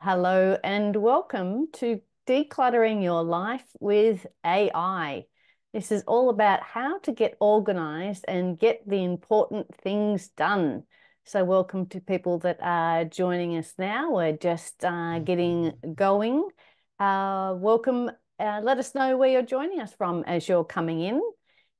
Hello and welcome to Decluttering Your Life with AI. This is all about how to get organized and get the important things done. So welcome to people that are joining us now. We're just getting going. Welcome. Let us know where you're joining us from as you're coming in.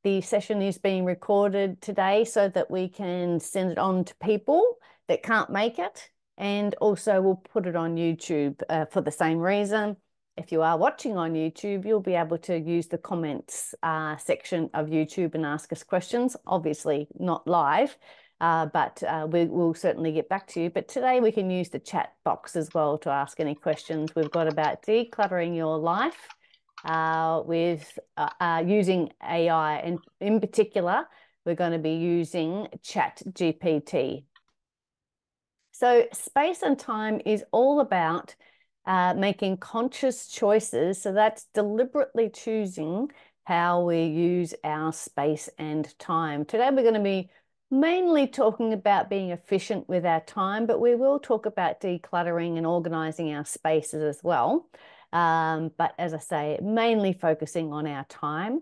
The session is being recorded today so that we can send it on to people that can't make it. And also we'll put it on YouTube for the same reason. If you are watching on YouTube, you'll be able to use the comments section of YouTube and ask us questions. Obviously not live, but we will certainly get back to you. But today we can use the chat box as well to ask any questions. We've got about decluttering your life with using AI. And in particular, we're going to be using ChatGPT. So space and time is all about making conscious choices. So that's deliberately choosing how we use our space and time. Today, we're going to be mainly talking about being efficient with our time, but we will talk about decluttering and organizing our spaces as well. But as I say, mainly focusing on our time.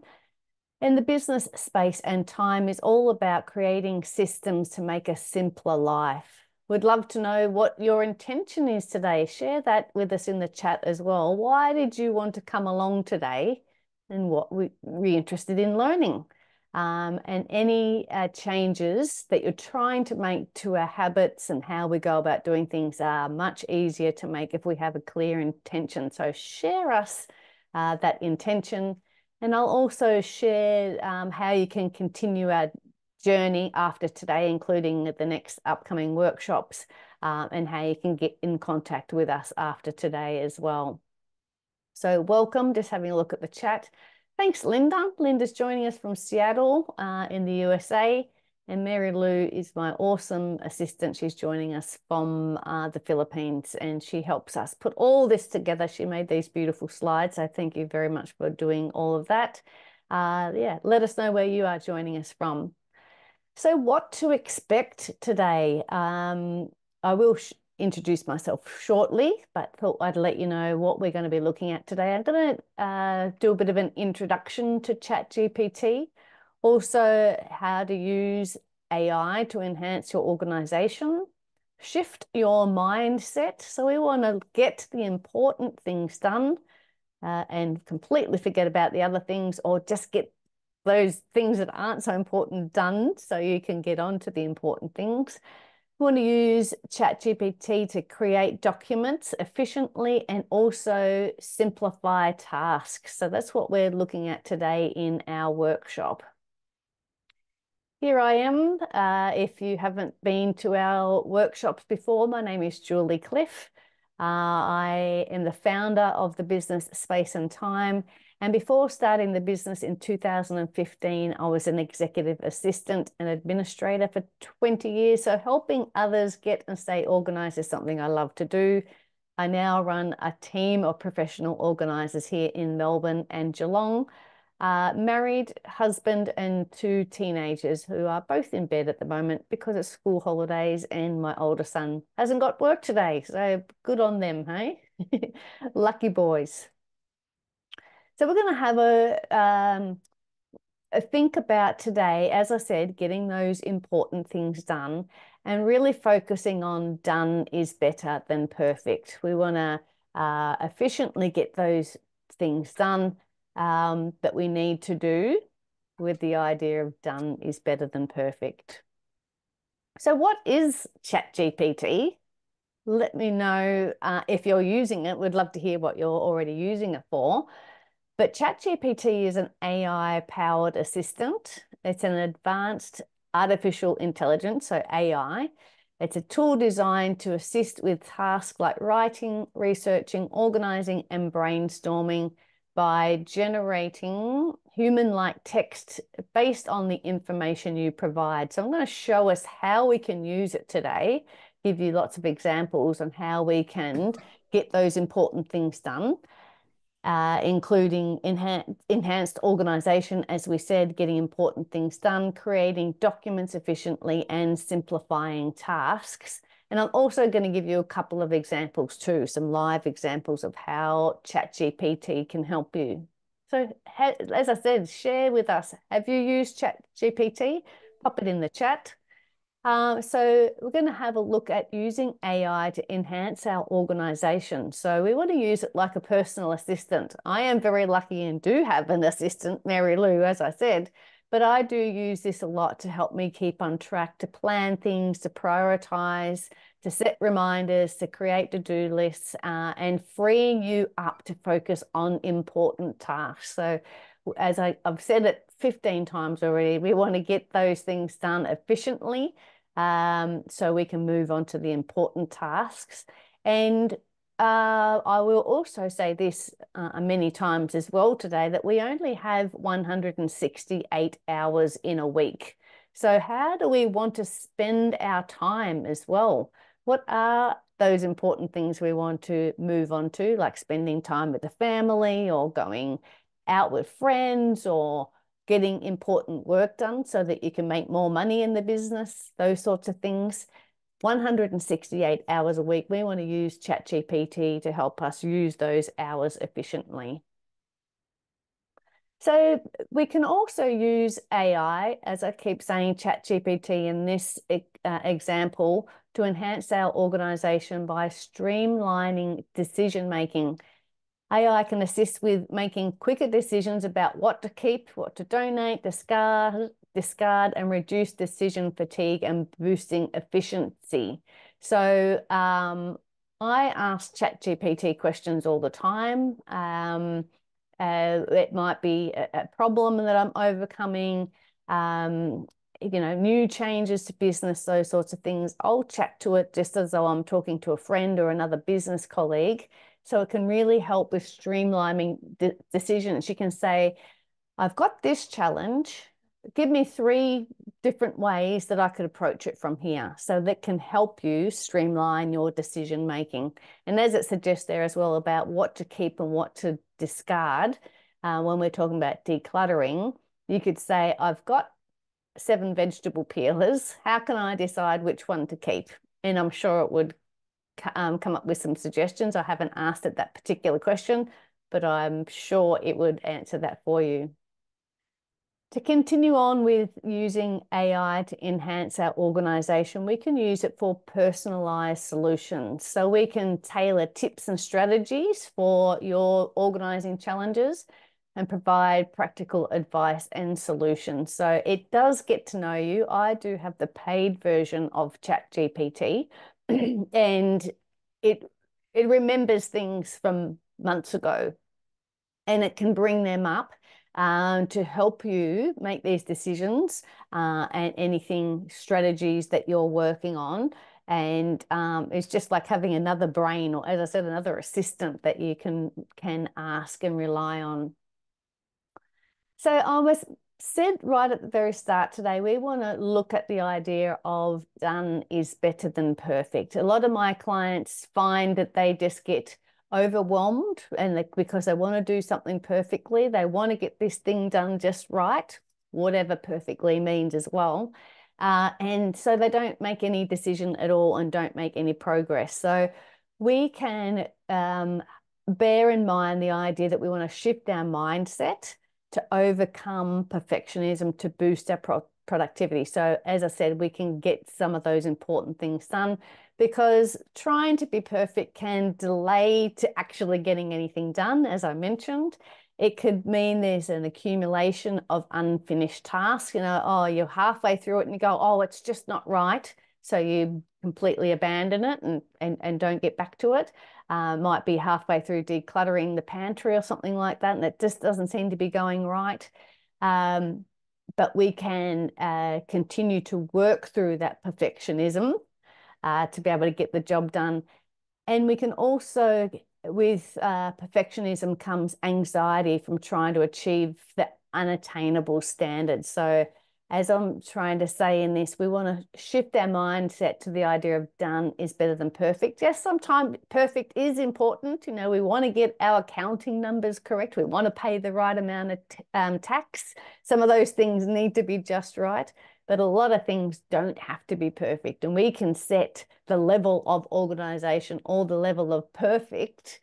And the business space and time is all about creating systems to make a simpler life. We'd love to know what your intention is today. Share that with us in the chat as well. Why did you want to come along today and what were you interested in learning? And any changes that you're trying to make to our habits and how we go about doing things are much easier to make if we have a clear intention. So share us that intention. And I'll also share how you can continue our journey after today, including the next upcoming workshops, and how you can get in contact with us after today as well. So welcome, just having a look at the chat. Thanks, Linda. Linda's joining us from Seattle in the USA. And Mary Lou is my awesome assistant. She's joining us from the Philippines, and she helps us put all this together. She made these beautiful slides. So thank you very much for doing all of that. Yeah, let us know where you are joining us from. So what to expect today? I will introduce myself shortly, but thought I'd let you know what we're going to be looking at today. I'm going to do a bit of an introduction to ChatGPT, also how to use AI to enhance your organization, shift your mindset. So we want to get the important things done and completely forget about the other things, or just get those things that aren't so important done so you can get on to the important things. We want to use ChatGPT to create documents efficiently and also simplify tasks. So that's what we're looking at today in our workshop. Here I am. If you haven't been to our workshops before, my name is Julie Cliff. I am the founder of the business Space and Time. And before starting the business in 2015, I was an executive assistant and administrator for 20 years. So helping others get and stay organized is something I love to do. I now run a team of professional organizers here in Melbourne and Geelong. Married, husband, and 2 teenagers who are both in bed at the moment because it's school holidays and my older son hasn't got work today. So good on them, hey? Lucky boys. So we're going to have a think about today, as I said, getting those important things done and really focusing on done is better than perfect. We want to efficiently get those things done that we need to do, with the idea of done is better than perfect. So what is ChatGPT? Let me know if you're using it. We'd love to hear what you're already using it for. But ChatGPT is an AI-powered assistant. It's an advanced artificial intelligence, so AI. It's a tool designed to assist with tasks like writing, researching, organizing, and brainstorming by generating human-like text based on the information you provide. So I'm going to show us how we can use it today, give you lots of examples on how we can get those important things done. Including enhanced organization, as we said, getting important things done, creating documents efficiently, and simplifying tasks. And I'm also going to give you a couple of examples too, some live examples of how ChatGPT can help you. So as I said, share with us. Have you used ChatGPT? Pop it in the chat. So we're going to have a look at using AI to enhance our organization. So we want to use it like a personal assistant. I am very lucky and do have an assistant, Mary Lou, as I said, but I do use this a lot to help me keep on track, to plan things, to prioritize, to set reminders, to create to-do lists, and freeing you up to focus on important tasks. So as I've said it 15 times already, we want to get those things done efficiently, so we can move on to the important tasks. And I will also say this many times as well today, that we only have 168 hours in a week. So how do we want to spend our time as well? What are those important things we want to move on to, like spending time with the family or going out with friends or getting important work done so that you can make more money in the business, those sorts of things. 168 hours a week. We want to use ChatGPT to help us use those hours efficiently. So we can also use AI, as I keep saying, ChatGPT in this example, to enhance our organization by streamlining decision making. AI can assist with making quicker decisions about what to keep, what to donate, discard, and reduce decision fatigue and boosting efficiency. So I ask ChatGPT questions all the time. It might be a problem that I'm overcoming, new changes to business, those sorts of things. I'll chat to it just as though I'm talking to a friend or another business colleague. So it can really help with streamlining decisions. You can say, I've got this challenge. Give me 3 different ways that I could approach it from here. So that can help you streamline your decision making. And as it suggests there as well about what to keep and what to discard, when we're talking about decluttering, you could say, I've got 7 vegetable peelers. How can I decide which one to keep? And I'm sure it would come up with some suggestions. I haven't asked it that particular question, but I'm sure it would answer that for you. To continue on with using AI to enhance our organization, we can use it for personalized solutions. So we can tailor tips and strategies for your organizing challenges and provide practical advice and solutions. So it does get to know you. I do have the paid version of ChatGPT, and it remembers things from months ago, and it can bring them up to help you make these decisions and anything strategies that you're working on. And it's just like having another brain, or as I said, another assistant that you can ask and rely on. So I was said right at the very start today, we want to look at the idea of done is better than perfect. A lot of my clients find that they just get overwhelmed, and because they want to do something perfectly, they want to get this thing done just right, whatever perfectly means as well. And so they don't make any decision at all and don't make any progress. So we can bear in mind the idea that we want to shift our mindset to overcome perfectionism to boost our productivity. So as I said, we can get some of those important things done, because trying to be perfect can delay to actually getting anything done, as I mentioned. It could mean there's an accumulation of unfinished tasks. Oh, you're halfway through it and you go, oh, it's just not right. So you completely abandon it and don't get back to it. Might be halfway through decluttering the pantry or something like that, and it just doesn't seem to be going right. But we can continue to work through that perfectionism to be able to get the job done. And we can also, with perfectionism comes anxiety from trying to achieve the unattainable standards. So as I'm trying to say in this, we want to shift our mindset to the idea of done is better than perfect. Yes, sometimes perfect is important. We want to get our accounting numbers correct. We want to pay the right amount of tax. Some of those things need to be just right. but a lot of things don't have to be perfect. And we can set the level of organization or the level of perfect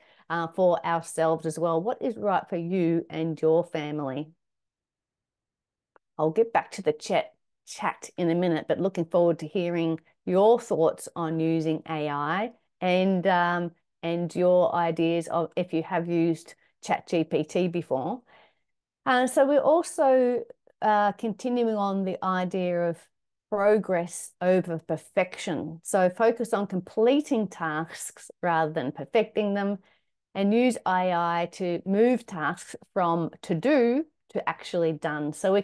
for ourselves as well. What is right for you and your family? I'll get back to the chat in a minute, but looking forward to hearing your thoughts on using AI and your ideas of if you have used ChatGPT before. So we're also continuing on the idea of progress over perfection. So focus on completing tasks rather than perfecting them, and use AI to move tasks from to do to actually done. So we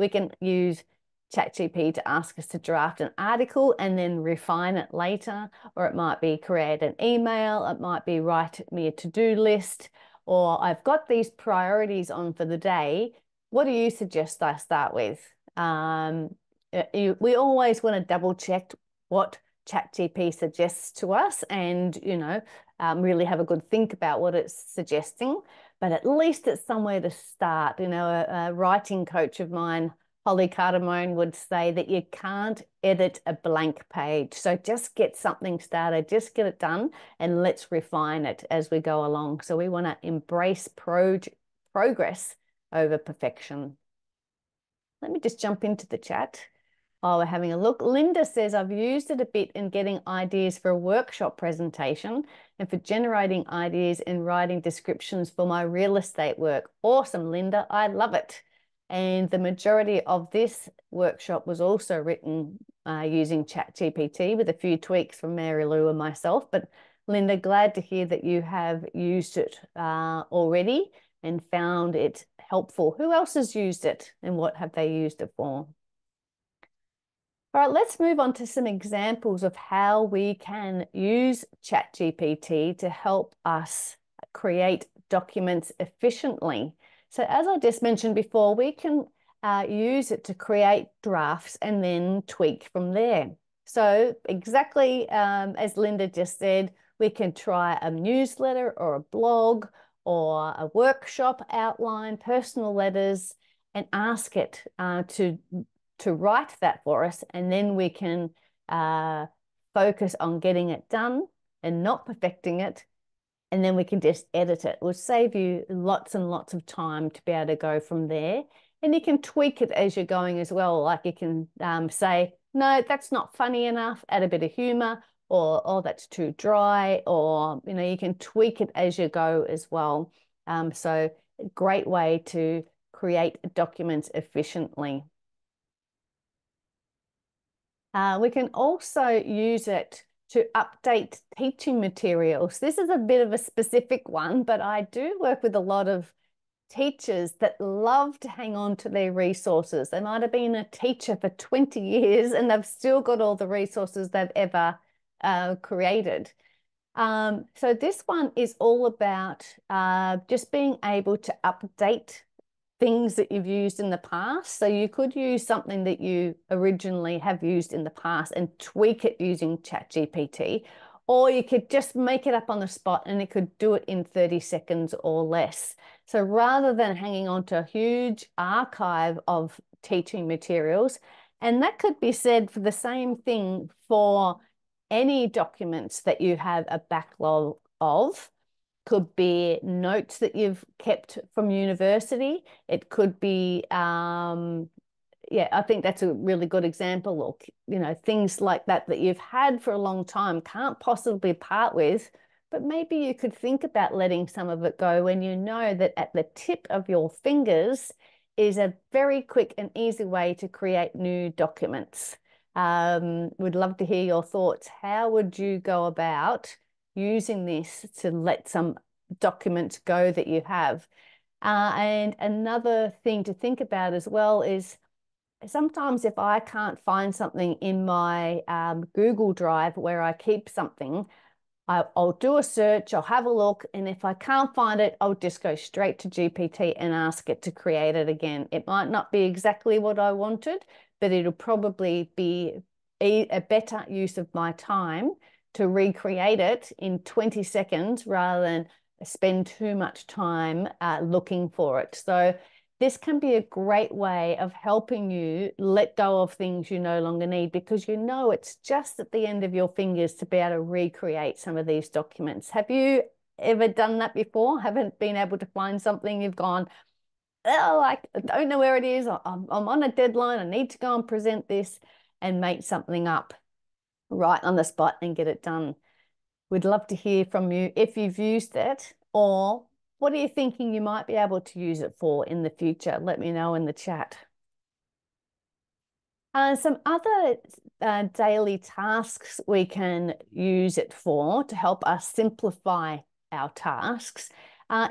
can use ChatGPT to ask us to draft an article and then refine it later, or it might be create an email, it might be write me a to-do list, or I've got these priorities on for the day. What do you suggest I start with? We always want to double check what ChatGPT suggests to us, and really have a good think about what it's suggesting. But at least it's somewhere to start. A writing coach of mine, Holly Cardamone, would say that you can't edit a blank page. So just get something started, just get it done, and let's refine it as we go along. So we want to embrace progress over perfection. Let me just jump into the chat. Oh, we're having a look. Linda says, I've used it a bit in getting ideas for a workshop presentation and for generating ideas and writing descriptions for my real estate work. Awesome, Linda. I love it. And the majority of this workshop was also written using ChatGPT with a few tweaks from Mary Lou and myself. But Linda, glad to hear that you have used it already and found it helpful. Who else has used it and what have they used it for? All right, let's move on to some examples of how we can use ChatGPT to help us create documents efficiently. So as I just mentioned before, we can use it to create drafts and then tweak from there. So exactly as Linda just said, we can try a newsletter or a blog or a workshop outline, personal letters, and ask it to write that for us, and then we can focus on getting it done and not perfecting it, and then we can just edit it. It will save you lots and lots of time to be able to go from there. And you can tweak it as you're going as well. Like you can say, no, that's not funny enough, add a bit of humor, or oh, that's too dry, or you can tweak it as you go as well. So a great way to create documents efficiently. We can also use it to update teaching materials. This is a bit of a specific one, but I do work with a lot of teachers that love to hang on to their resources. They might have been a teacher for 20 years and they've still got all the resources they've ever created. So this one is all about just being able to update things that you've used in the past. So you could use something that you originally have used in the past and tweak it using ChatGPT, or you could just make it up on the spot and it could do it in 30 seconds or less. So rather than hanging on to a huge archive of teaching materials, and that could be said for the same thing for any documents that you have a backlog of. Could be notes that you've kept from university. It could be, yeah, I think that's a really good example. Or, things like that that you've had for a long time, can't possibly part with, but maybe you could think about letting some of it go when you know that at the tip of your fingers is a very quick and easy way to create new documents. We'd love to hear your thoughts. How would you go about using this to let some documents go that you have? And another thing to think about as well is sometimes if I can't find something in my Google Drive where I keep something, I'll do a search, I'll have a look, and if I can't find it, I'll just go straight to GPT and ask it to create it again. It might not be exactly what I wanted, but it'll probably be a better use of my time to recreate it in 20 seconds rather than spend too much time looking for it. So this can be a great way of helping you let go of things you no longer need, because you know it's just at the end of your fingers to be able to recreate some of these documents. Have you ever done that before? Haven't been able to find something, you've gone, oh, I don't know where it is. I'm on a deadline. I need to go and present this, and make something up right on the spot and get it done. We'd love to hear from you if you've used it, or what are you thinking you might be able to use it for in the future? Let me know in the chat. Some other daily tasks we can use it for to help us simplify our tasks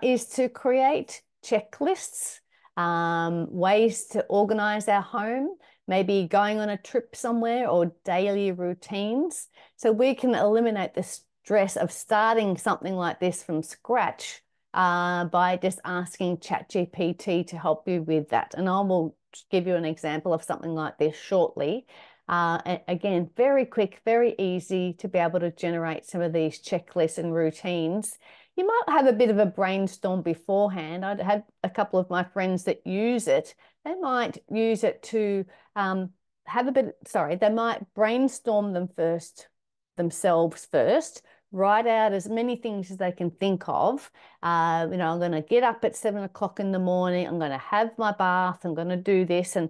is to create checklists, ways to organize our home, maybe going on a trip somewhere, or daily routines. So we can eliminate the stress of starting something like this from scratch by just asking ChatGPT to help you with that. And I will give you an example of something like this shortly. Again, very quick, very easy to be able to generate some of these checklists and routines. You might have a bit of a brainstorm beforehand. I'd had a couple of my friends that use it. They might use it to they might brainstorm themselves first, write out as many things as they can think of. I'm going to get up at 7 o'clock in the morning. I'm going to have my bath. I'm going to do this, and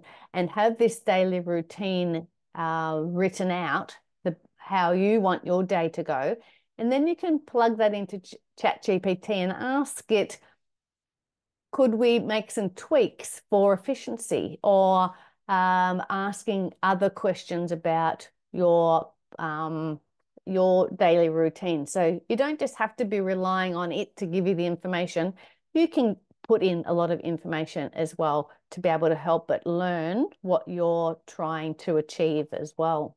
have this daily routine written out, how you want your day to go. And then you can plug that into ChatGPT and ask it, could we make some tweaks for efficiency, or asking other questions about your daily routine. So you don't just have to be relying on it to give you the information. You can put in a lot of information as well to be able to help it learn what you're trying to achieve as well.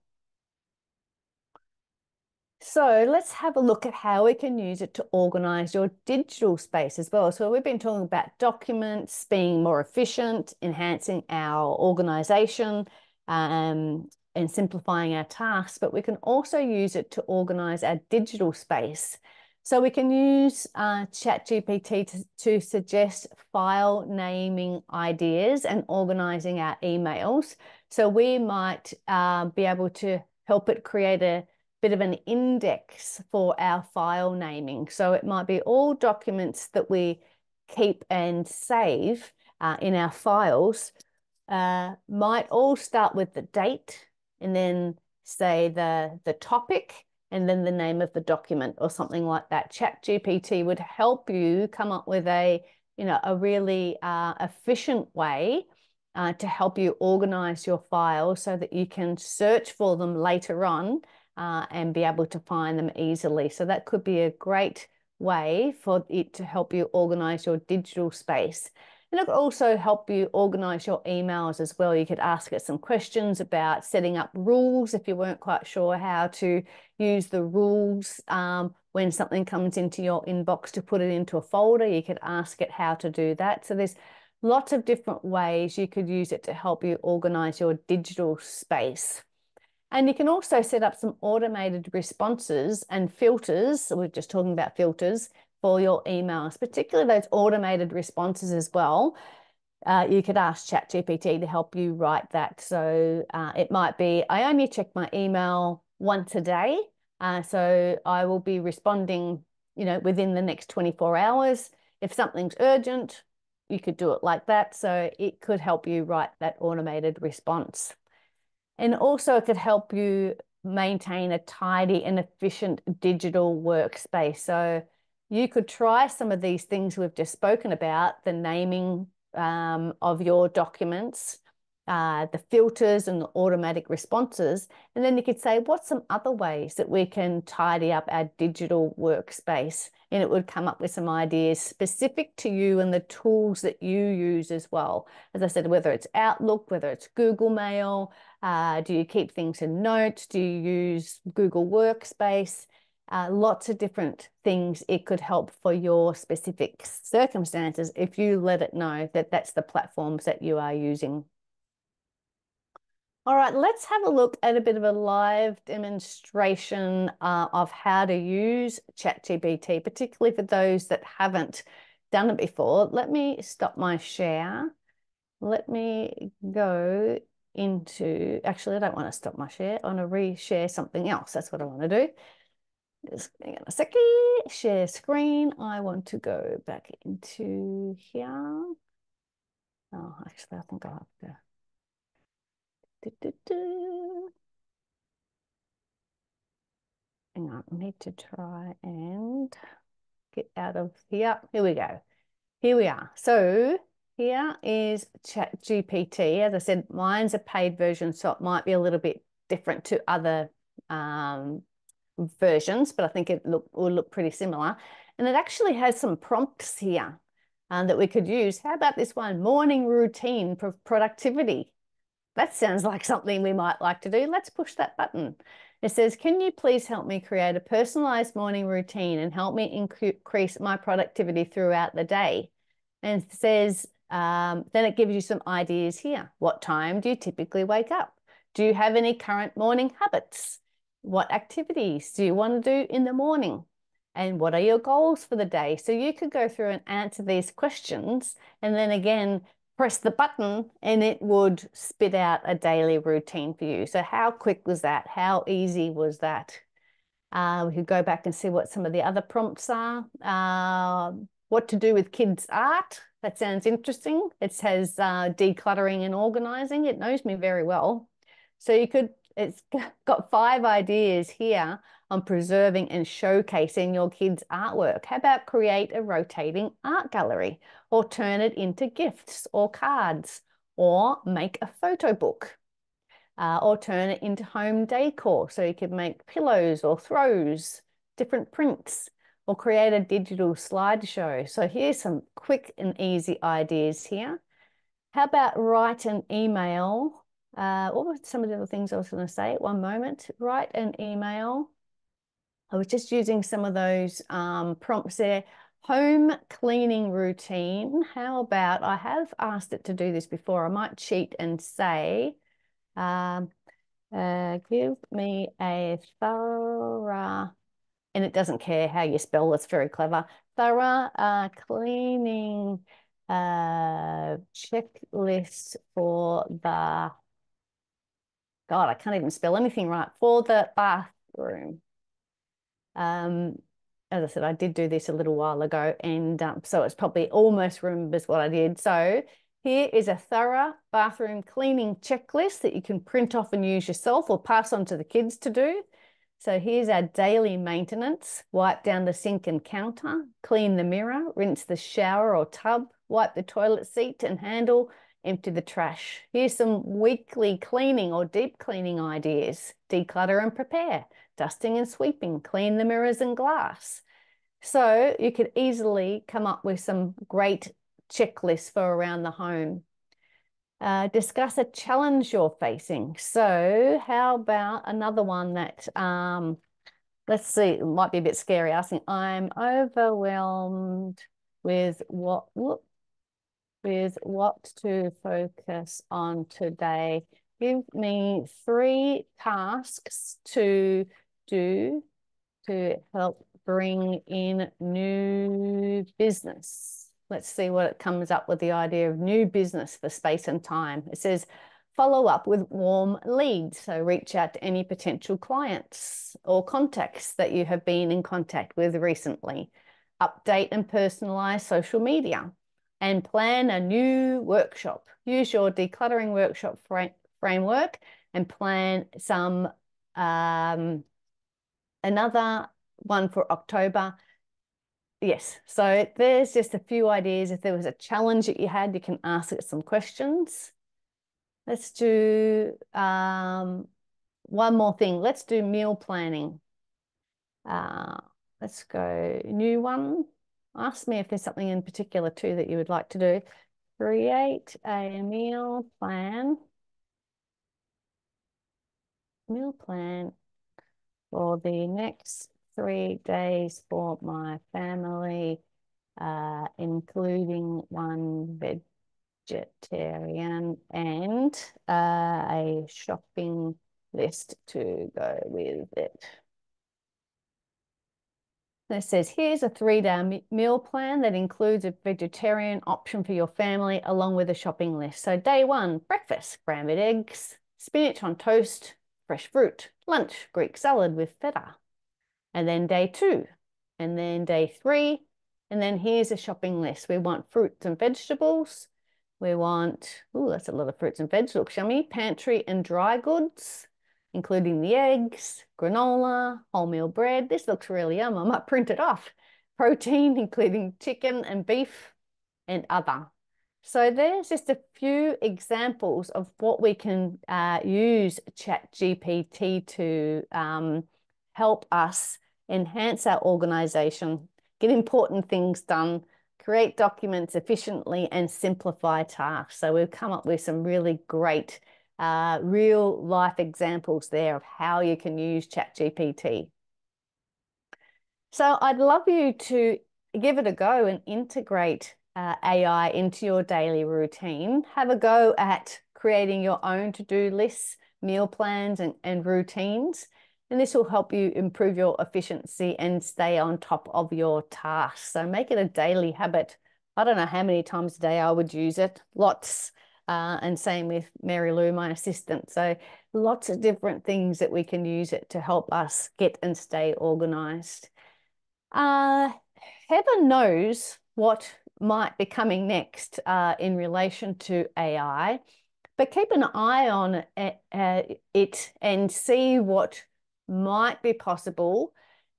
So let's have a look at how we can use it to organize your digital space as well. So we've been talking about documents, being more efficient, enhancing our organization, and simplifying our tasks, but we can also use it to organize our digital space. So we can use ChatGPT to suggest file naming ideas and organizing our emails. So we might be able to help it create a bit of an index for our file naming. So it might be all documents that we keep and save in our files might all start with the date, and then say the topic, and then the name of the document or something like that. ChatGPT would help you come up with a really efficient way to help you organize your files so that you can search for them later on and be able to find them easily. So that could be a great way for it to help you organize your digital space. And it could also help you organize your emails as well. You could ask it some questions about setting up rules if you weren't quite sure how to use the rules when something comes into your inbox to put it into a folder. You could ask it how to do that. So there's lots of different ways you could use it to help you organize your digital space. And you can also set up some automated responses and filters. So we're just talking about filters for your emails, particularly those automated responses as well. You could ask ChatGPT to help you write that. So it might be, I only check my email once a day. So I will be responding, within the next 24 hours. If something's urgent, you could do it like that. So it could help you write that automated response. And also it could help you maintain a tidy and efficient digital workspace. So you could try some of these things we've just spoken about, the naming of your documents, the filters and the automatic responses. And then you could say, what's some other ways that we can tidy up our digital workspace? And it would come up with some ideas specific to you and the tools that you use as well. As I said, whether it's Outlook, whether it's Google Mail, do you keep things in notes? Do you use Google Workspace? Lots of different things it could help for your specific circumstances if you let it know that that's the platforms that you are using. All right, let's have a look at a bit of a live demonstration of how to use ChatGPT, particularly for those that haven't done it before. Let me stop my share let me go into, actually, I don't want to stop my share. I want to reshare something else. That's what I want to do. Just hang on a second. Share screen. I want to go back into here. Oh, actually, I think I'll have to. Hang on, I need to try and get out of here. Here we go. Here we are. So here is ChatGPT. As I said, mine's a paid version, so it might be a little bit different to other versions, but I think it will look pretty similar. And it actually has some prompts here that we could use. How about this one? Morning routine for productivity. That sounds like something we might like to do. Let's push that button. It says, can you please help me create a personalized morning routine and help me increase my productivity throughout the day? And it says, then it gives you some ideas here. What time do you typically wake up? Do you have any current morning habits? What activities do you want to do in the morning? And what are your goals for the day? So you could go through and answer these questions and then again, press the button and it would spit out a daily routine for you. So how quick was that? How easy was that? We could go back and see what some of the other prompts are. What to do with kids' art. That sounds interesting. It says decluttering and organizing. It knows me very well. So you could, it's got 5 ideas here on preserving and showcasing your kids' artwork. How about create a rotating art gallery or turn it into gifts or cards or make a photo book or turn it into home decor. So you could make pillows or throws, different prints or create a digital slideshow. So here's some quick and easy ideas here. How about write an email? What were some of the other things I was going to say? One moment. Write an email. I was just using some of those prompts there. Home cleaning routine. How about, I have asked it to do this before. I might cheat and say, give me a thorough, and it doesn't care how you spell, it's very clever, thorough cleaning checklist for the, God, I can't even spell anything right, for the bathroom. As I said, I did do this a little while ago, and so it's probably almost remembers what I did. So here is a thorough bathroom cleaning checklist that you can print off and use yourself or pass on to the kids to do. So here's our daily maintenance: wipe down the sink and counter, clean the mirror, rinse the shower or tub, wipe the toilet seat and handle, empty the trash. Here's some weekly cleaning or deep cleaning ideas: declutter and prepare, dusting and sweeping, clean the mirrors and glass. So you could easily come up with some great checklists for around the home. Discuss a challenge you're facing. So how about another one that, let's see, it might be a bit scary, asking, I'm overwhelmed with what to focus on today. Give me 3 tasks to do to help bring in new business. Let's see what it comes up with, the idea of new business for space and time. It says, follow up with warm leads. So reach out to any potential clients or contacts that you have been in contact with recently. Update and personalize social media and plan a new workshop. Use your decluttering workshop framework and plan some another one for October. Yes, so there's just a few ideas. If there was a challenge that you had, you can ask it some questions. Let's do one more thing. Let's do meal planning. Let's go new one. Ask me if there's something in particular too that you would like to do. Create a meal plan. Meal plan for the next 3 days for my family, including one vegetarian and a shopping list to go with it. that says, here's a 3-day meal plan that includes a vegetarian option for your family along with a shopping list. So day 1, breakfast, scrambled eggs, spinach on toast, fresh fruit. Lunch, Greek salad with feta. And then day 2, and then day 3, and then here's a shopping list. We want fruits and vegetables. We want, oh, that's a lot of fruits and vegetables, yummy. Pantry and dry goods, including the eggs, granola, wholemeal bread. This looks really yum. I might print it off. Protein, including chicken and beef and other. So there's just a few examples of what we can use ChatGPT to help us enhance our organization, get important things done, create documents efficiently, and simplify tasks. So we've come up with some really great real life examples there of how you can use ChatGPT. So I'd love you to give it a go and integrate AI into your daily routine. Have a go at creating your own to-do lists, meal plans, and routines. And this will help you improve your efficiency and stay on top of your tasks. So make it a daily habit. I don't know how many times a day I would use it. Lots. And same with Mary Lou, my assistant. So lots of different things that we can use it to help us get and stay organized. Heaven knows what might be coming next in relation to AI, but keep an eye on it and see what might be possible.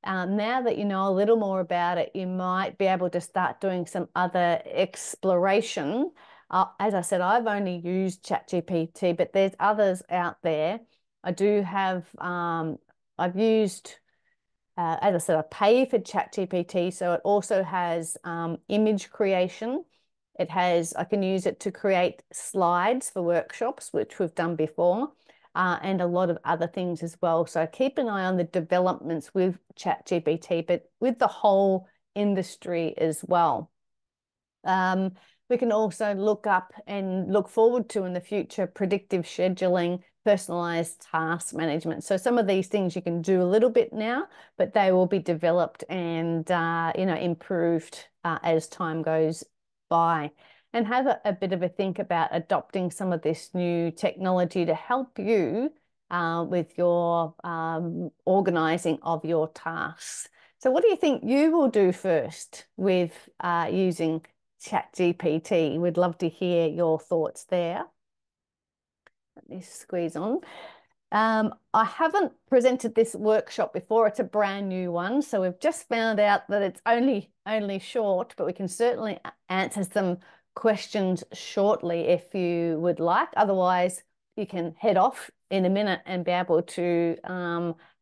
Now that you know a little more about it, you might be able to start doing some other exploration. As I said, I've only used ChatGPT, but there's others out there. I do have, I've used, as I said, I pay for ChatGPT, so it also has image creation. It has, I can use it to create slides for workshops, which we've done before, and a lot of other things as well. So keep an eye on the developments with ChatGPT, but with the whole industry as well. We can also look up and look forward to in the future predictive scheduling, personalized task management. So some of these things you can do a little bit now, but they will be developed and improved as time goes by. And have a bit of a think about adopting some of this new technology to help you with your organizing of your tasks. So what do you think you will do first with using ChatGPT? We'd love to hear your thoughts there. Let me squeeze on. I haven't presented this workshop before. It's a brand new one. So we've just found out that it's only short, but we can certainly answer some questions shortly if you would like. Otherwise, you can head off in a minute and be able to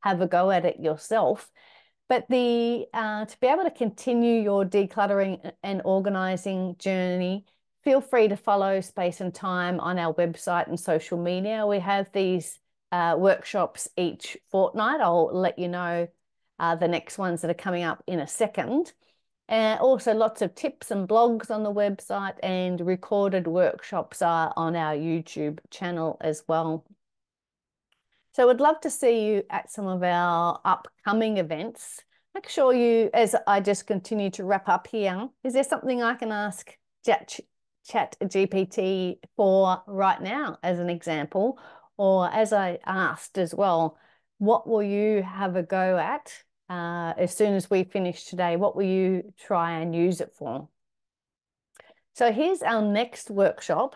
have a go at it yourself. But to be able to continue your decluttering and organizing journey, feel free to follow Space and Time on our website and social media. We have these workshops each fortnight. I'll let you know the next ones that are coming up in a second. Also lots of tips and blogs on the website, and recorded workshops are on our YouTube channel as well. So we'd love to see you at some of our upcoming events. Make sure you, as I just continue to wrap up here, is there something I can ask ChatGPT for right now as an example? Or as I asked as well, what will you have a go at as soon as we finish today? What will you try and use it for? So here's our next workshop.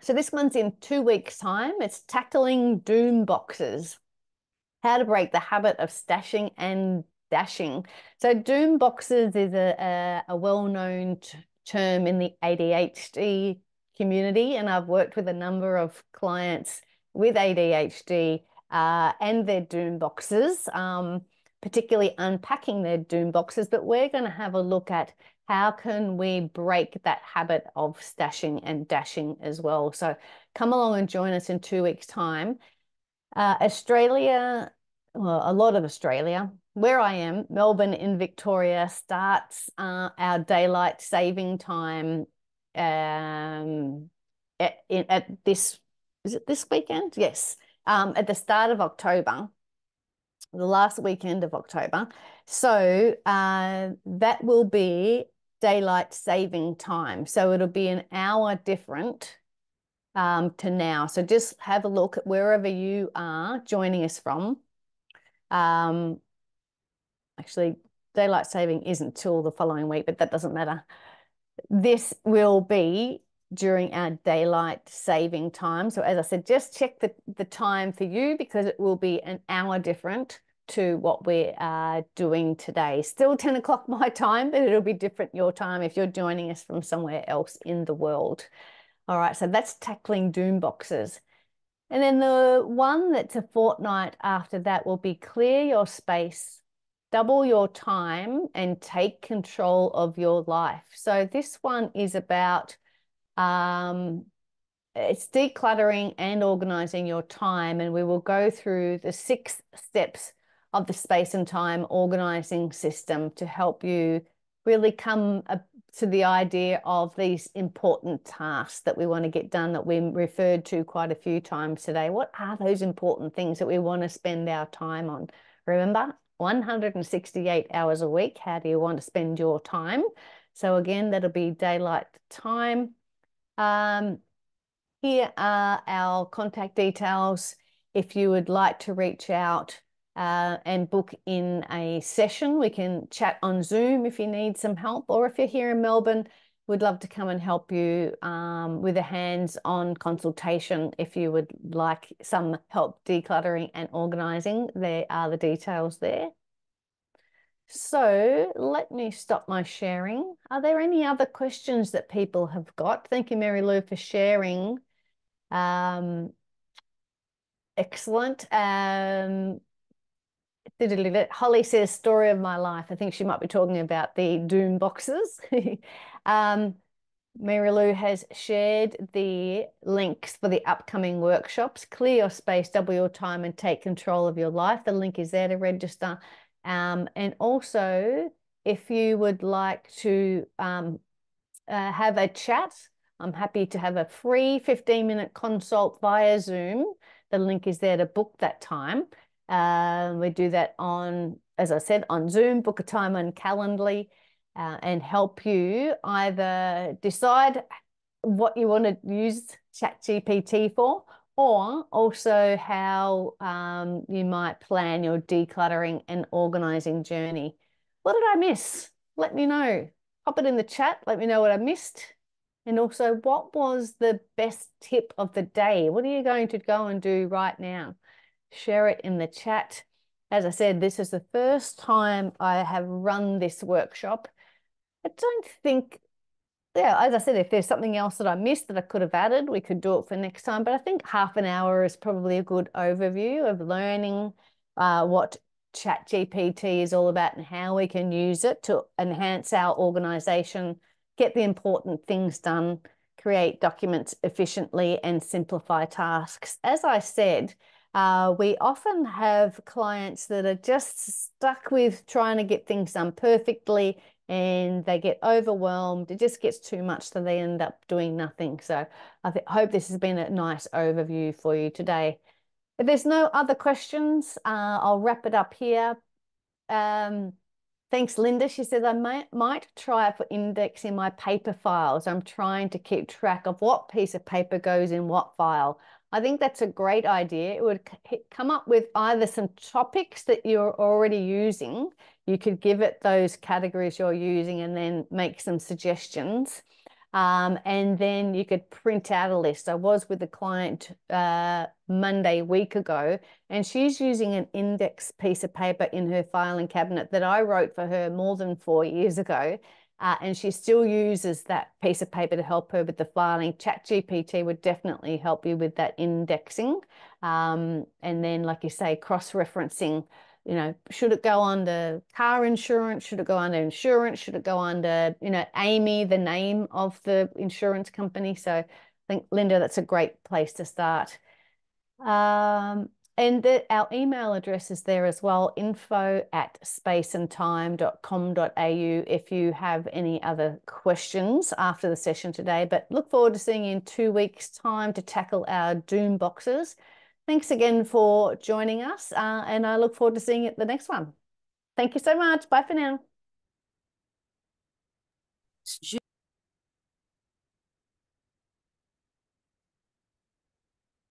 So this one's in 2 weeks' time. It's tackling doom boxes, how to break the habit of stashing and dashing. So doom boxes is a well-known term in the ADHD community, and I've worked with a number of clients with ADHD and their doom boxes, particularly unpacking their doom boxes. But we're going to have a look at how can we break that habit of stashing and dashing as well. So come along and join us in 2 weeks' time. Australia, well, a lot of Australia, where I am, Melbourne in Victoria, starts our daylight saving time at this, is it this weekend? Yes, at the start of October. the last weekend of October. So that will be daylight saving time. So it'll be an hour different to now. So just have a look at wherever you are joining us from. Actually, daylight saving isn't till the following week, but that doesn't matter. This will be during our daylight saving time. So as I said, just check the time for you because it will be an hour different to what we are doing today. Still 10 o'clock my time, but it'll be different your time if you're joining us from somewhere else in the world. All right, so that's tackling doom boxes. And then the one that's a fortnight after that will be clear your space, double your time, and take control of your life. So this one is about it's decluttering and organizing your time, and we will go through the 6 steps of the space and time organizing system to help you really come to the idea of these important tasks that we want to get done that we referred to quite a few times today. What are those important things that we want to spend our time on? Remember, 168 hours a week. How do you want to spend your time? So again, that'll be daylight time. Here are our contact details. If you would like to reach out and book in a session, we can chat on Zoom if you need some help, or if you're here in Melbourne, we'd love to come and help you with a hands-on consultation if you would like some help decluttering and organising. There are the details there. So let me stop my sharing. Are there any other questions that people have got? Thank you, Mary Lou, for sharing. Excellent. Holly says, story of my life. I think she might be talking about the doom boxes. Mary Lou has shared the links for the upcoming workshops. Clear your space, double your time, and take control of your life. The link is there to register. And also, if you would like to have a chat, I'm happy to have a free 15-minute consult via Zoom. The link is there to book that time. We do that on, as I said, on Zoom, book a time on Calendly, and help you either decide what you want to use ChatGPT for, or also how you might plan your decluttering and organizing journey. What did I miss? Let me know. Pop it in the chat. Let me know what I missed. And also, what was the best tip of the day? What are you going to go and do right now? Share it in the chat. As I said, this is the first time I have run this workshop. I don't think, yeah, as I said, if there's something else that I missed that I could have added, we could do it for next time. But I think half an hour is probably a good overview of learning what ChatGPT is all about and how we can use it to enhance our organization, get the important things done, create documents efficiently, and simplify tasks. As I said, we often have clients that are just stuck with trying to get things done perfectly, and they get overwhelmed. It just gets too much, so they end up doing nothing. So I hope this has been a nice overview for you today. If there's no other questions, I'll wrap it up here. Thanks, Linda. She says, I might try for indexing my paper files. I'm trying to keep track of what piece of paper goes in what file. I think that's a great idea. It would come up with either some topics that you're already using. You could give it those categories you're using and then make some suggestions. And then you could print out a list. I was with a client Monday week ago, and she's using an index piece of paper in her filing cabinet that I wrote for her more than 4 years ago. And she still uses that piece of paper to help her with the filing. ChatGPT would definitely help you with that indexing. And then, like you say, cross-referencing. You know, should it go under car insurance? Should it go under insurance? Should it go under, you know, Amy, the name of the insurance company? So I think, Linda, that's a great place to start. And our email address is there as well, info@spaceandtime.com.au if you have any other questions after the session today. But look forward to seeing you in 2 weeks' time to tackle our doom boxes. Thanks again for joining us, and I look forward to seeing you at the next one. Thank you so much. Bye for now.